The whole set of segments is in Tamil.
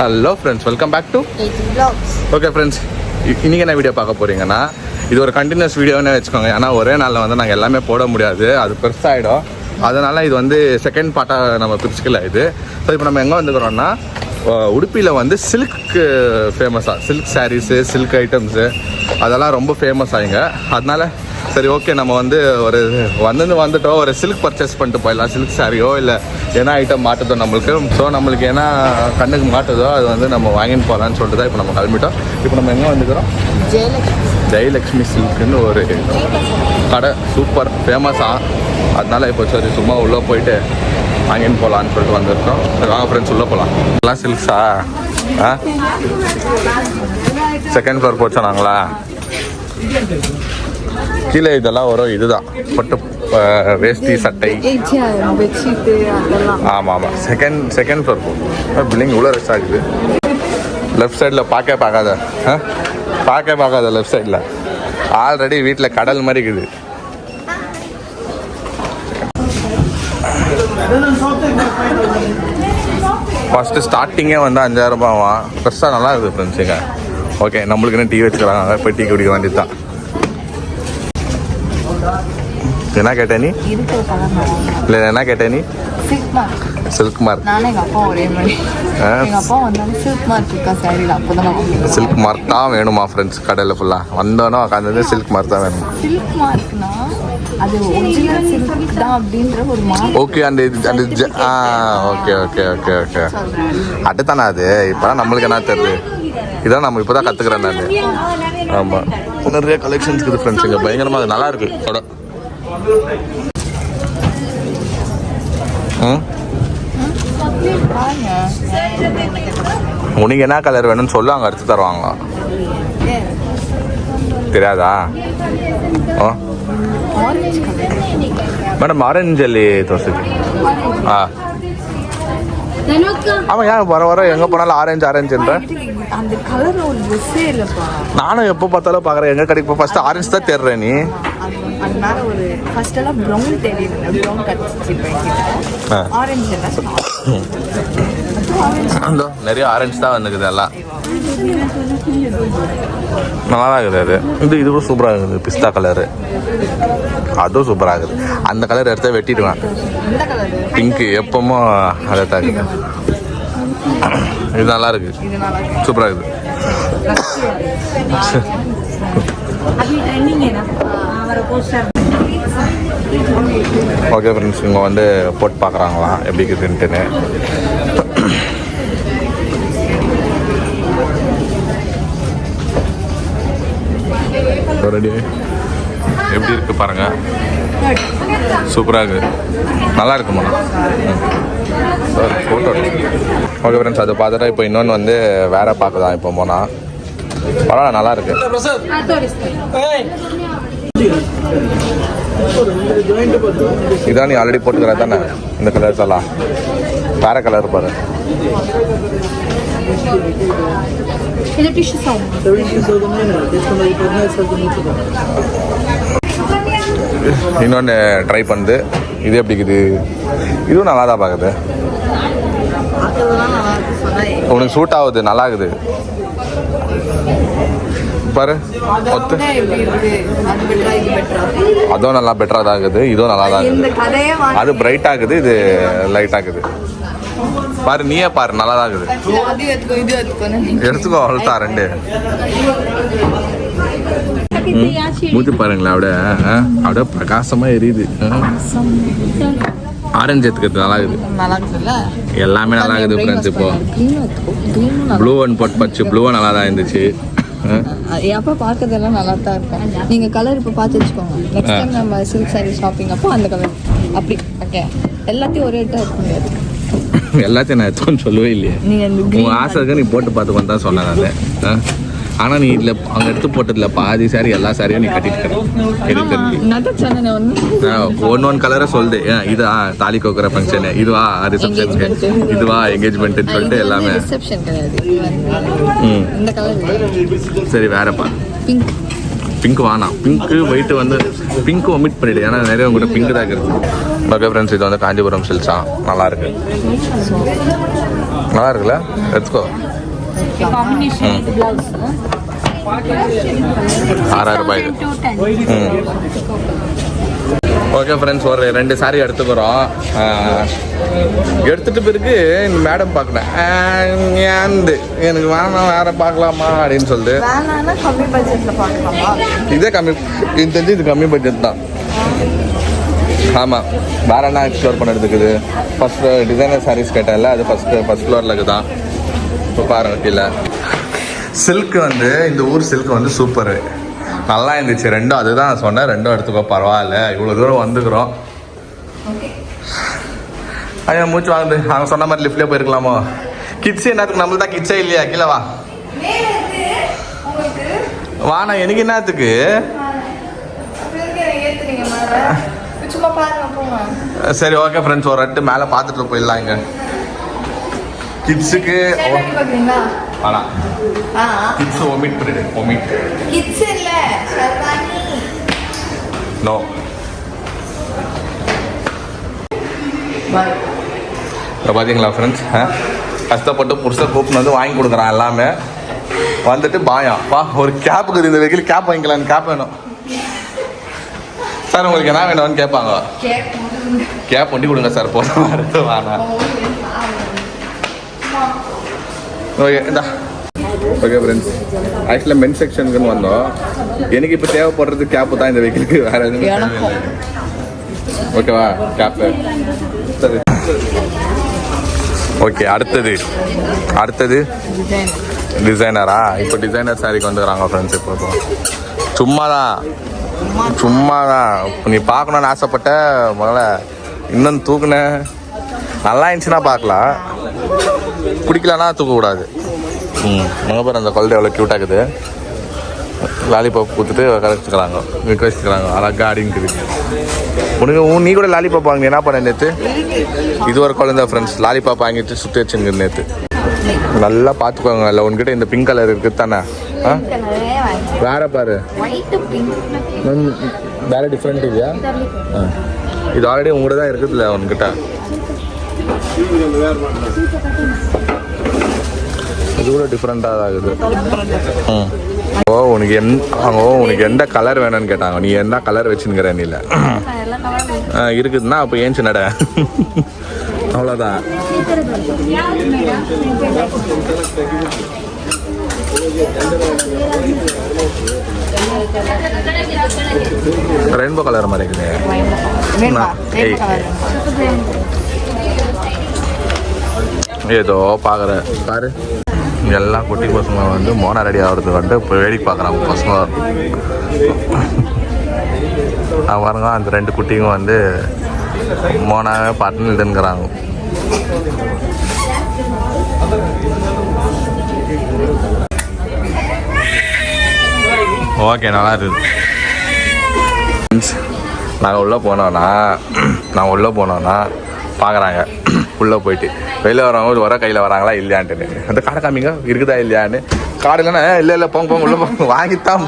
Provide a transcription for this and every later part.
Hello friends, welcome back to okay friends. இன்றைக்கி என்ன வீடியோ பார்க்க போகிறீங்கன்னா, இது ஒரு கண்டினியூஸ் வீடியோன்னு வச்சுக்கோங்க. ஏன்னா ஒரே நாளில் வந்து நாங்கள் எல்லாமே போட முடியாது, அது பெருசாகிடும். அதனால் இது வந்து செகண்ட் பார்ட்டாக நம்ம பிரிச்சுக்கல இது. ஸோ இப்போ நம்ம எங்கே வந்துக்கிறோன்னா, உடுப்பியில் வந்து சில்க்கு ஃபேமஸாக, சில்க் சாரீஸு, சில்க் ஐட்டம்ஸு அதெல்லாம் ரொம்ப ஃபேமஸ் ஆகிங்க. அதனால் சரி ஓகே, நம்ம வந்து வந்துட்டோம், ஒரு சில்க் பர்ச்சேஸ் பண்ணிட்டு போயிடலாம். சில்க் சாரியோ இல்லை என்ன ஐட்டம் மாட்டுதோ நம்மளுக்கு. ஸோ நம்மளுக்கு என்ன கண்ணுக்கு மாட்டுதோ அது வந்து நம்ம வாங்கின்னு போகலான்னு சொல்லிட்டு தான் இப்போ நம்ம கிளம்பிட்டோம். இப்போ நம்ம எங்கே வந்துக்கிறோம்? ஜெயலக்ஷ்மி சில்க்குன்னு ஒரு கடை, சூப்பர் ஃபேமஸாக. அதனால இப்போ சரி சும்மா உள்ளே போயிட்டு வாங்கின்னு போகலான்னு சொல்லிட்டு வந்திருக்கோம். வாங்க ஃப்ரெண்ட்ஸ் உள்ளே போகலாம். எல்லாம் சில்க்ஸா? செகண்ட் ஃப்ளோர் போச்சோம் நாங்களா? கீழே இதெல்லாம் வரும். இதுதான் பட்டு வேஷ்டி சட்டை. ஆமாம் ஆமாம், செகண்ட் ஃப்ளோர் போகும். பில்டிங் இவ்வளோ ரெஸ்ட் ஆகுது. லெஃப்ட் சைடில் பார்க்காத லெஃப்ட் சைடில் ஆல்ரெடி வீட்டில் கடல் மாதிரி இருக்குது. ஃபஸ்ட்டு ஸ்டார்டிங்கே வந்து 5000 ரூபாவா. பெருசாக நல்லா இருக்குது ஃப்ரெண்ட்ஸுங்க. ஓகே, நம்மளுக்குன்னு டீ வச்சுக்கிறாங்க, போய் டீ குடிக்க வேண்டியது தான். என்ன கேட்ட நீ? இல்லை என்ன கேட்ட நீ? Silk mark. சில்க் மார்க் தான் வேணுமா ஃப்ரெண்ட்ஸ்? கடையில் ஃபுல்லாக வந்தோன்னா உட்காந்து சில்க் மார்க் தான் வேணும். ஓகே, அந்த ஓகே ஓகே ஓகே ஓகே அதுதானே அது. இப்போதான் நம்மளுக்கு என்ன தெரியுது, இதான் நம்ம இப்போ தான் கற்றுக்குறேன் நான். ஆமாம், நிறைய கலெக்ஷன்ஸ் இருக்குது ஃப்ரெண்ட்ஸ் இங்கே. பயங்கரமாக அது நல்லா இருக்குது கடை. உனக்கு என்ன கலர் வேணும்னு சொல்லு, அங்கே எடுத்து தருவாங்களா? தெரியாதா? மேடம் ஆரஞ்சு ஜல்லி தோசைக்கு. ஆமாம், ஏன் வர எங்கே போனாலும் ஆரஞ்சுன்ற? நானும் எப்போ பார்த்தாலும் பார்க்குறேன். எங்கே கடைக்கு ஃபர்ஸ்ட் ஆரஞ்சு தான் தேடுறேன் நீ. நிறைய ஆரஞ்சு தான் வந்துக்குது எல்லாம். நல்லா தான் இருக்குது. அது இது கூட சூப்பராக இருக்குது. பிஸ்தா கலரு அதுவும் சூப்பராக இருக்குது. அந்த கலர் எடுத்து வெட்டிடுவேன். பிங்க்கு எப்பவுமோ அதை தான் இருக்குது. இது நல்லா இருக்கு, சூப்பராக இருக்குது. ஓகே ஃப்ரெண்ட்ஸ், இவங்க வந்து போட்டு பார்க்குறாங்களாம் எப்படி இருக்குதுன்ட்டுன்னு. ரெடி எப்படி இருக்கு பாருங்க, சூப்பராக இருக்குது, நல்லா இருக்குமா? ஃபோட்டோ. ஓகே ஃப்ரெண்ட்ஸ், அதை பார்த்துட்டா இப்போ இன்னொன்று வந்து வேற பார்க்குதான். இப்போ போனால் பரவாயில்ல, நல்லா இருக்கு. இதான் நீ ஆல்ரெடி போட்டுக்கிற தானே இந்த கலர்ஸ் எல்லாம்? வேற கலர் பாரு. இன்னொன்று ட்ரை பண்ணுது. இது எப்படி இருக்குது? இதுவும் நல்லா தான் பார்க்குது. உனக்கு சூட் ஆகுது, நல்லா இருக்குது பாரு. ஒத்து அதுவும் நல்லா பெட்டராக தான் இருக்குது. இதுவும் நல்லா தான் இருக்குது. அது பிரைட் ஆகுது, இது லைட் ஆகுது. பாரு, நீயே பாரு, நல்லா தான் இருக்குது. எடுத்துக்கோ, அவ்வளோதான். ரெண்டு மூச்சு பாருங்களேன், அப்படியே பிரகாசமாக எரியுது. ஆரஞ்சு எடுத்துக்கிறது நல்லா இருக்குது. எல்லாமே நல்லா இருக்குது ஃப்ரெண்ட்ஸ். இப்போ ப்ளூ ஒன் போட்டு பச்சு, ப்ளூவும் நல்லா தான் இருந்துச்சு. எப்போ பார்க்கறதெல்லாம் நல்லா தான் இருக்கும். நீங்கள் கலர் இப்போ பார்த்து வச்சுக்கோங்க. நெக்ஸ்ட் டைம் நம்ம சில்க் சாரீ ஷாப்பிங் அப்போ அந்த கலர் அப்படி ஓகே. எல்லாத்தையும் ஒரே இதாக இருக்க முடியாது. எல்லாத்தையும் நான் எடுத்துன்னு சொல்லவே இல்லையே. உங்கள் ஆசை இருக்க நீ போட்டு பார்த்துக்கொண்டு தான் சொன்னேன் நான். ஆனால் நீ இதில் அங்கே எடுத்து போட்டதில்ல, பாதி சாரி எல்லா சாரியும் நீ கட்டிட்டு ஒன்று கலரை சொல்லுது. இதுவா தாலி கோக்குற ஃபங்க்ஷனு, இதுவா ரிசப்ஷனுக்கு, இதுவா என்கேஜ்மெண்ட்டுன்னு சொல்லிட்டு எல்லாமே. சரி வேறப்பா, பிங்க் வேணாம். பிங்க்கு ஒயிட்டு வந்து பிங்க்கு ஒமிட் பண்ணிவிடு, ஏன்னா நிறைய உங்கள்கிட்ட பிங்க் தான் இருக்குது. ஓகே ஃப்ரெண்ட்ஸ், இது வந்து காஞ்சிபுரம் சில்க்ஸா. நல்லா இருக்கு, நல்லா இருக்குல்ல? எடுத்துக்கோ. காம்பினேஷன் இது பிளவுஸ் 6,000 ரூபாய்க்கு. ஓகே ஃப்ரெண்ட்ஸ், ஒரு 2 சாரி எடுத்துக்கிறோம். எடுத்துட்டு பிறகு மேடம் பார்க்கல, எனக்கு வேணாம் வேற பார்க்கலாமா அப்படின்னு சொல்லிட்டு வேணான்னா கம்மி பட்ஜெட்ல பார்க்கலாமா? இதே கம்மி, இது தெரிஞ்சு இது கம்மி பட்ஜெட் தான். ஆமாம், வேற என்ன எக்ஸ்ப்ளோர் பண்ணுறதுக்கு இது ஃபர்ஸ்ட் டிசைனர் சாரீஸ் கேட்டால அது ஃபர்ஸ்ட் ஃப்ளோரில் இருக்குதான். இப்போ பாருங்க கீழே சில்க் வந்து இந்த ஊர் சில்க் வந்து சூப்பரு, நல்லா இருந்துச்சு. ரெண்டும் அதுதான் சொன்னேன், ரெண்டும் எடுத்துக்கோ பரவாயில்ல, இவ்வளோ தூரம் வந்துக்கிறோம். ஐயா மூச்சு வாங்குது, அவங்க சொன்ன மாதிரி லிஃப்ட்லேயே போயிருக்கலாமோ. கிட்ஸு என்னத்துக்கு, நம்மள தான் கிட்ஸே இல்லையா? கீழே வா வாண்ணா, எனக்கு என்னத்துக்கு? சரி ஓகே ஃப்ரெண்ட்ஸ், ஒரு ரெட்டு மேலே பார்த்துட்டு போயிடலாம். இங்கே கிட்ஸுக்கு வேணாம், கிட்ஸ் ஒமிட் பண்ணிடு, ஒமிட் கிட்ஸ் இல்ல ஷர்வானி நோ. இப்போ பார்த்தீங்களா ஃப்ரெண்ட்ஸ், கஷ்டப்பட்டு புருஷன் கூப்பிட்டு வந்து வாங்கி கொடுக்குறான் எல்லாமே. வந்துட்டு பாயம் வா, ஒரு கேப்புக்கு இந்த வெயில் கேப் வாங்கிக்கலான்னு, கேப் வேணும் சார், உங்களுக்கு என்ன வேணும்னு கேட்பாங்க. கேப் ஒண்டி கொடுங்க சார், போதும் வாண்ணா. ஓகே இந்தா. ஓகே ஃப்ரெண்ட்ஸ், ஆக்சுவலாக மென் செக்ஷனுக்குன்னு வந்தோம். எனக்கு இப்போ தேவைப்படுறது கேப்பு தான் இந்த வெஹிக்கிளுக்கு, வேறு எதுவுமே தேவையில்லை. ஓகேவா, கேப்பு சரி. ஓகே, அடுத்தது டிசைனரா? இப்போ டிசைனர் சாரிக்கு வந்துக்கிறாங்க ஃப்ரெண்ட்ஸ். இப்போ சும்மா தான் நீ பார்க்கணுன்னு ஆசைப்பட்ட முதல்ல இன்னும் தூக்குன நல்லா இருந்துச்சுன்னா பார்க்கலாம், பிடிக்கலன்னா தூக்கக்கூடாது. மங்க பேர் அந்த குழந்தை எவ்வளோ க்யூட்டாக இருக்குது, லாலிபாப் கொடுத்துட்டு கரைச்சிக்கிறாங்க, விற்கிறாங்க அழகா அடிங்குது. உனக்கு நீ கூட லாலிபாப் வாங்கி என்ன பண்ண நேற்று? இது ஒரு குழந்தை ஃப்ரெண்ட்ஸ், லாலிபாப் வாங்கிட்டு சுற்றி வச்சுங்க நேற்று. நல்லா பார்த்துக்கோங்க, இல்லை உன்கிட்ட இந்த பிங்க் கலர் இருக்குது தானே? வேற பாரு, வேற டிஃப்ரெண்ட் இல்லையா? இது ஆல்ரெடி உங்கள்கிட்ட தான் இருக்குதுல்ல உன்கிட்ட. இது கூட டிஃப்ரெண்டாக தான் இருக்குது. உனக்கு எந்த கலர் வேணும்னு கேட்டாங்க. நீ என்ன கலர் வச்சுங்கிற நீ இல்லை இருக்குதுன்னா அப்போ ஏன்ச்சு நட, அவ்வளோதான். ரெயின்போ கலர் மாதிரி இருக்குது. ஏதோ பார்க்குற பாரு, எல்லாம் குட்டி பசங்க வந்து மோனா ரெடி ஆகிறதுக்கு வந்து இப்போ வேடிக்கை பார்க்குறாங்க பசங்க. பாருங்க, அந்த 2 குட்டிங்க வந்து மோனாவே பாட்டுன்னு இதுங்கிறாங்க. ஓகே, நல்லா இருக்குது. நாங்கள் உள்ளே போனோன்னா பார்க்குறாங்க. உள்ளே போயிட்டு வெளியில் வரவங்க வர கையில் வராங்களா இல்லையான்ட்டு அந்த காடை காமிங்க இருக்குதா இல்லையான்னு. காடு இல்லைன்னா இல்லை போங்க உள்ளே போங்க, வாங்கித்தான்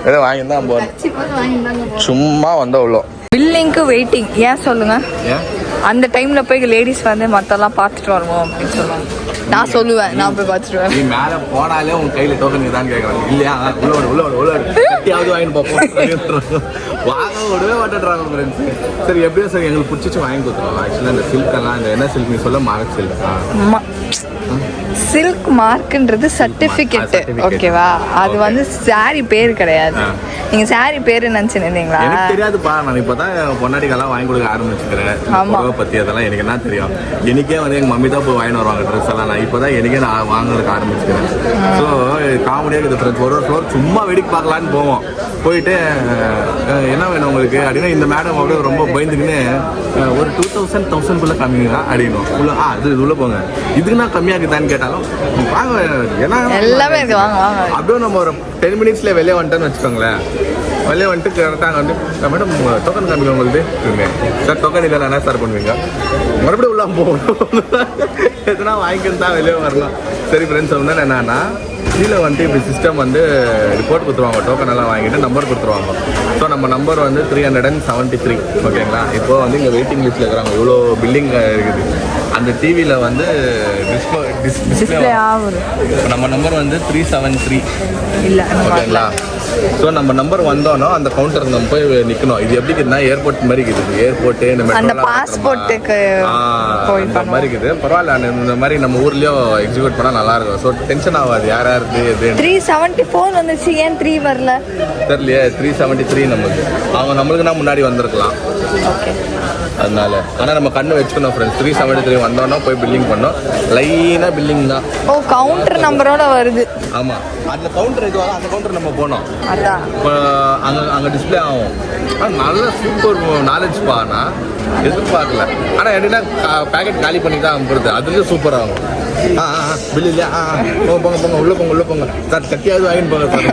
ஏதோ வாங்கித்தான் போகிறேன். சும்மா வந்தால் உள்ளே பில்லிங்க்கு வெயிட்டிங். ஏன் சொல்லுங்க? அந்த டைமில் போய் லேடிஸ் வந்து மற்றெல்லாம் பார்த்துட்டு வருவோம் அப்படின்னு சொல்லுவாங்க. நான் சொல்லுவேன், நான் போய் பார்த்துருவேன். நீ மேலே போனாலே உன் கையில் டோக்கன் தான் கேட்குறாங்க. இல்லையா, உள்ள கட்டியாவது வாங்கிட்டு பார்ப்போம். வாங்க விடவே மாட்டேன்றாங்க ஃப்ரெண்ட்ஸு. சரி எப்படியோ சரி எங்களுக்கு பிடிச்சிச்சு வாங்கி கொடுத்துருவோம். ஆக்சுவலாக இந்த சில்கெல்லாம் இந்த என்ன சில்க் நீ சொல்ல மார்க் சில்கா? சில்க் மார்க்ன்றது சர்டிஃபிகேட், ஓகேவா? அது வந்து சாரி பேர் கிடையாது. நீங்க சாரி பேரு நினைச்சுருந்தீங்களா? எனக்கு தெரியாதுப்பா, நான் இப்பதான் பொன்னாடிக்கெல்லாம் வாங்கி கொடுக்க ஆரம்பிச்சுக்கிறேன். புடவை பத்தி அதெல்லாம் எனக்கு என்ன தெரியும்? எனக்கே வந்து எங்க மம்மி தான் போய் வாங்கிட்டு வருவாங்க ட்ரெஸ் எல்லாம். நான் இப்பதான் எனக்கே நான் வாங்குறதுக்கு ஆரம்பிச்சுக்கிறேன். ஸோ காமெடியாக இருக்குது ஃப்ரெண்ட்ஸ். ஒரு ஃப்ளோர் சும்மா வெடிக்கு பார்க்கலான்னு போவோம். போயிட்டு என்ன வேணும் உங்களுக்கு அப்படின்னா இந்த மேடம் அப்படியே ரொம்ப பயந்துக்குன்னு ஒரு 2000 கம்மிங்க அப்படின்னும் உள்ள. இது உள்ள போங்க, இதுக்குன்னா கம்மியாக இருக்குதான்னு கேட்டாலும் வாங்க, ஏன்னா எல்லாமே வாங்க வாங்க. அப்படியே நம்ம ஒரு 10 மினிட்ஸ்ல வெளியே வந்துட்டோன்னு வச்சுக்கோங்களேன். வெளியே வந்துட்டு கரெக்டாக வந்து மேடம் டோக்கன் காமிங்க உங்களுக்கு சார். டோக்கன் இல்லை என்ன சார் பண்ணுவீங்க? மறுபடியும் உள்ள போகணும், எதுனா வாங்கிக்கிட்டு தான் வெளியே வரலாம். சரி ஃப்ரெண்ட்ஸ், வந்து என்னன்னா கீழே வந்துட்டு இப்படி சிஸ்டம் வந்து ரிப்போர்ட் கொடுத்துருவாங்க. டோக்கன் எல்லாம் வாங்கிட்டு நம்பர் கொடுத்துருவாங்க. ஸோ நம்ம நம்பர் வந்து 373, ஓகேங்களா? இப்போ வந்து இங்கே வெயிட்டிங் லிஸ்ட்டில் இருக்கிறாங்க. இவ்வளோ பில்டிங் இருக்குது. அந்த டிவியில் வந்து டிஸ்பிளே ஆகுது இப்போ நம்ம நம்பர் வந்து 373 இல்லை ஓகேங்களா. ஸோ நம்ம நம்பர் வந்தோன்னா அந்த கவுண்டருக்கு நம்ம போய் நிற்கணும். இது எப்படி இருக்குதுன்னா ஏர்போர்ட் மாதிரி இருக்குது. ஏர்போர்ட்டு இந்த அந்த பாஸ்போர்ட்டுக்கு இந்த மாதிரி இருக்குது. பரவாயில்ல, இந்த மாதிரி நம்ம ஊர்லேயும் எக்ஸிக்யூட் பண்ணால் நல்லாயிருக்கும். ஸோ டென்ஷன் ஆகாது யார் யாருக்கு எது 374 வந்துச்சு, ஏன் 3 வரல தெரியலையே. 373 நம்மளுக்கு, அவங்க நம்மளுக்குன்னா முன்னாடி வந்திருக்கலாம். ஓகே அதனால ஆனால் நம்ம கண்ணு வச்சுக்கணும் ஃப்ரெண்ட்ஸ். 373 வந்தோன்னா போய் பில்லிங் பண்ணோம். லைனாக பில்லிங் தான். ஓ கவுண்டர் நம்பரோட வருது. ஆமாம், அந்த கவுண்டர் எதுவாக அந்த கவுண்டர் நம்ம போனோம். அதான் இப்போ அங்கே டிஸ்பிளே ஆகும். ஆனால் நல்ல சூப்பர் நாலேஜ் பானா எதிர்பார்க்கல. ஆனால் எப்படின்னா பேக்கெட் காலி பண்ணி தான் அனுப்புறது. அதுலேயும் சூப்பர் ஆகும். பில் இல்லையா? போங்க போங்க உள்ளே போங்க உள்ளே போங்க சார். சட்டியாவது வாங்கிட்டு போங்க சார்.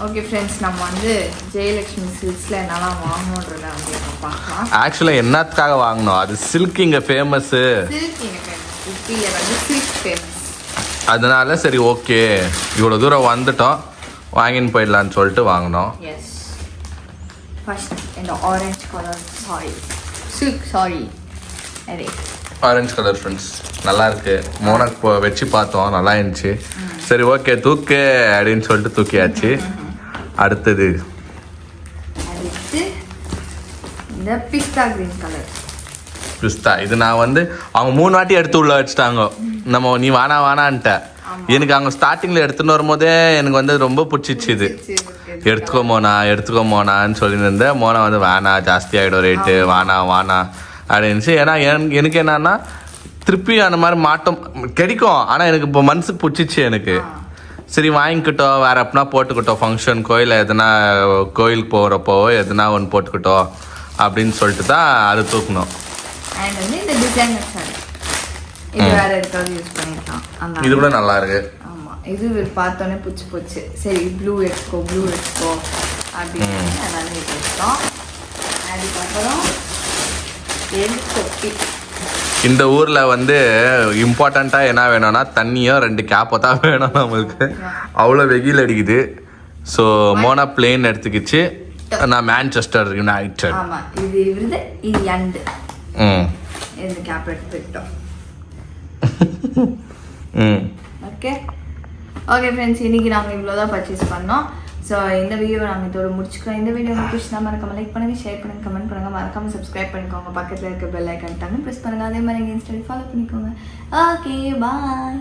ஓகே ஃப்ரெண்ட்ஸ், நம்ம வந்து ஜெயலக்ஷ்மி சில்க்ஸில் என்னெல்லாம் வாங்கணுன்றத வந்து பார்க்கலாம். ஆக்சுவலாக என்னத்துக்காக வாங்கினோம்? அது சில்க் இங்கே ஃபேமஸ்ஸு. சில்க் இங்கே ஃபேமஸ், உப்பியில் வந்து சில்க் ஃபேமஸ். அதனால சரி ஓகே, இவ்வளோ தூரம் வந்துட்டோம், வாங்கின்னு போயிடலான்னு சொல்லிட்டு வாங்கினோம். எஸ், ஃபர்ஸ்ட் இந்த orange colour sorry, silk sorry. அதே ஆரஞ்சு கலர் ஃப்ரெண்ட்ஸ் நல்லா இருக்கு. மோனக் வச்சு பார்த்தோம், நல்லா இருந்துச்சு. சரி ஓகே தூக்கு அப்படின்னு சொல்லிட்டு தூக்கியாச்சு. அடுத்தது இந்த பிஸ்தா கிரீன் கலர் பிஸ்தா. இது நான் வந்து அவங்க 3 வாட்டி எடுத்து உள்ள வச்சுட்டாங்க. நம்ம நீ வானான்ட்ட. எனக்கு அவங்க ஸ்டார்டிங்கில் எடுத்துன்னு வரும்போதே எனக்கு வந்து ரொம்ப பிடிச்சிச்சு. இது எடுத்துக்கோ மோனான்னு சொல்லியிருந்தேன். மோனா வந்து வேணா, ஜாஸ்தி ஆகிடும் ரேட்டு, வானா அப்படின்னுச்சு. ஏன்னா எனக்கு என்னன்னா திருப்பி அந்த மாதிரி மாட்டம் கிடைக்கும். ஆனால் எனக்கு இப்போ மனசுக்கு பிடிச்சிச்சு எனக்கு. சரி வாங்கிக்கிட்டோம், வேற எப்படின்னா போட்டுக்கிட்டோம், ஃபங்க்ஷனுக்கோ இல்லை எதனா கோயிலுக்கு போகிறப்போ எதனா ஒன்று போட்டுக்கிட்டோம் அப்படின்னு சொல்லிட்டு தான் அது தூக்கணும். அண்ட் வந்து இந்த டிசைனர் சாரி, இது வேற எதுக்காவது யூஸ் பண்ணிக்கலாம். இது கூட நல்லா இருக்கு. ஆமாம், இது பார்த்தோன்னே போச்சு. சரி ப்ளூ எடுத்துக்கோ அப்படின்னு எல்லாமே எடுத்தோம். அதுக்கப்புறம் தொப்பி. இந்த ஊரில் வந்து இம்பார்ட்டண்ட்டாக என்ன வேணும்னா தண்ணியும் 2 கேப்போ தான் வேணும் நம்மளுக்கு. அவ்வளோ வெயில் அடிக்குது. ஸோ மோனா பிளேன் எடுத்துக்கிச்சு, நான் மான்செஸ்டர் யுனைடெட். ஆமாம், இது எண்டு இந்த கேப் எடுத்துக்கிட்டோம். ஓகே ஃப்ரெண்ட்ஸ், இன்னைக்கு நாங்கள் இவ்வளோதான் பர்ச்சேஸ் பண்ணோம். ஸோ இந்த வீடியோ நாங்கள் இதோட முடிச்சுக்கிறோம். இந்த வீடியோ உங்களுக்கு பிடிச்சா மறக்காம லைக் பண்ணுங்கள், ஷேர் பண்ணுங்கள், கமெண்ட் பண்ணுங்கள், மறக்காமல் சப்ஸ்கிரைப் பண்ணிக்கோங்க. பக்கத்தில் இருக்க பெல் ஐக்கன் ப்ரெஸ் பண்ணுங்கள். அதே மாதிரி எங்கள் இன்ஸ்டாவில் ஃபாலோ பண்ணிக்கோங்க. Okay bye.